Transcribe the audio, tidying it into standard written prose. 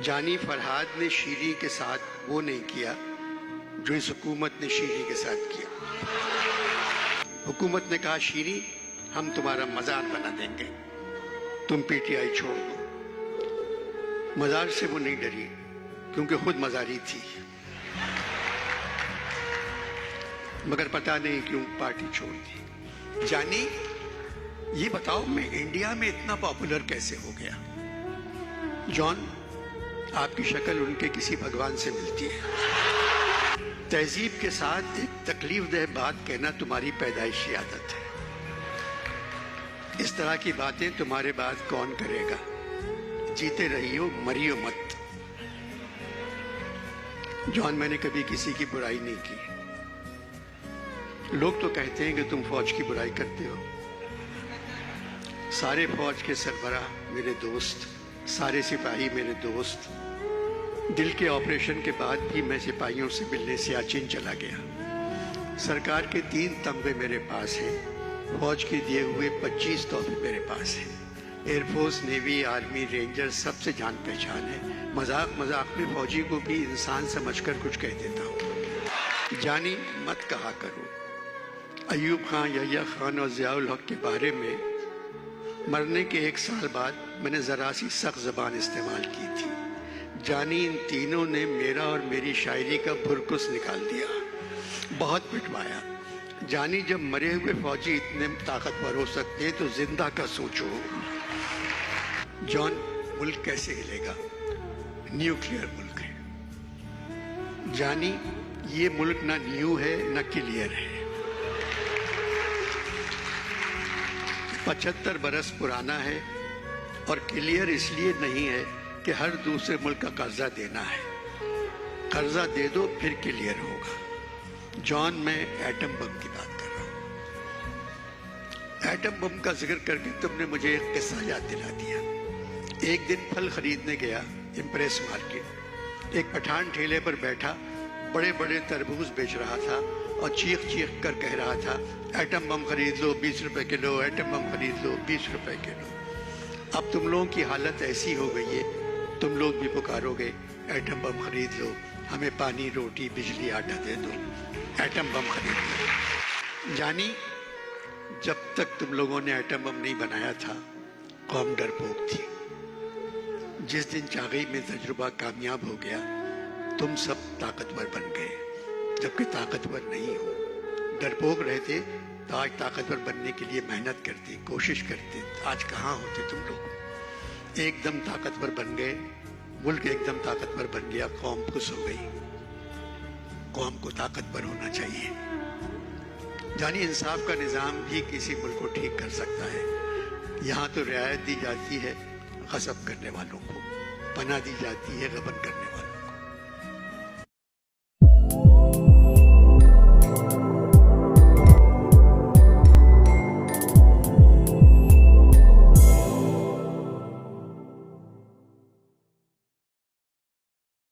जानी फरहाद ने शीरी के साथ वो नहीं किया जो इस हुकूमत ने शीरी के साथ किया। हुकूमत ने कहा शीरी हम तुम्हारा मज़ार बना देंगे, तुम पीटीआई छोड़ दो। मज़ार से वो नहीं डरी क्योंकि खुद मज़ारी थी, मगर पता नहीं क्यों पार्टी छोड़ दी। जानी ये बताओ मैं इंडिया में इतना पॉपुलर कैसे हो गया? जॉन आपकी शक्ल उनके किसी भगवान से मिलती है। तहजीब के साथ एक तकलीफदेह बात कहना तुम्हारी पैदाइशी आदत है। इस तरह की बातें तुम्हारे बाद कौन करेगा? जीते रहियो, मरियो मत। जॉन मैंने कभी किसी की बुराई नहीं की। लोग तो कहते हैं कि तुम फौज की बुराई करते हो। सारे फौज के सरबराह मेरे दोस्त, सारे सिपाही मेरे दोस्त। दिल के ऑपरेशन के बाद भी मैं सिपाहियों से मिलने सियाचिन चला गया। सरकार के 3 तमगे मेरे पास हैं। फौज के दिए हुए 25 तोहफे मेरे पास हैं। एयरफोर्स, नेवी, आर्मी, रेंजर सबसे जान पहचान है। मजाक मजाक में फौजी को भी इंसान समझकर कुछ कह देता हूँ। जानी मत कहा करो अयूब खान, यहिया खान और ज़ियाउल हक के बारे में मरने के 1 साल बाद मैंने ज़रा सी सख्त ज़बान इस्तेमाल की थी। जानी इन तीनों ने मेरा और मेरी शायरी का भुरकुस निकाल दिया, बहुत पिटवाया। जानी जब मरे हुए फौजी इतने ताकतवर हो सकते हैं तो जिंदा का सोचो। जॉन मुल्क कैसे हिलेगा? न्यूक्लियर मुल्क है। जानी ये मुल्क ना न्यू है ना क्लियर है। 75 बरस पुराना है और क्लियर इसलिए नहीं है कि हर दूसरे मुल्क का कर्जा देना है। कर्जा दे दो फिर क्लियर होगा। जॉन मैं एटम बम की बात कर रहा हूं। एटम बम का जिक्र करके तुमने मुझे एक किस्सा याद दिला दिया। एक दिन फल खरीदने गया इम्प्रेस मार्केट। एक पठान ठेले पर बैठा बड़े बड़े तरबूज बेच रहा था और चीख चीख कर कह रहा था एटम बम खरीद लो 20 रुपए किलो, एटम बम खरीद लो 20 रुपए किलो। अब तुम लोगों की हालत ऐसी हो गई है, तुम लोग भी पुकारोगे एटम बम खरीद लो, हमें पानी, रोटी, बिजली, आटा दे दो, एटम बम खरीद लो। जानी जब तक तुम लोगों ने एटम बम नहीं बनाया था कौम डरपोक थी। जिस दिन चागई में तजुर्बा कामयाब हो गया तुम सब ताकतवर बन गए, जबकि ताकतवर नहीं हो। डरपोक रहते तो आज ताकतवर बनने के लिए मेहनत करते, कोशिश करते। आज कहाँ होते तुम लोग? एकदम ताकतवर बन गए, मुल्क एकदम ताकतवर बन गया, कौम खुश हो गई। कौम को ताकतवर होना चाहिए। जानी इंसाफ का निज़ाम भी किसी मुल्क को ठीक कर सकता है। यहाँ तो रियायत दी जाती है गज़ब करने वालों को, पनाह दी जाती है गबन करने वालों को।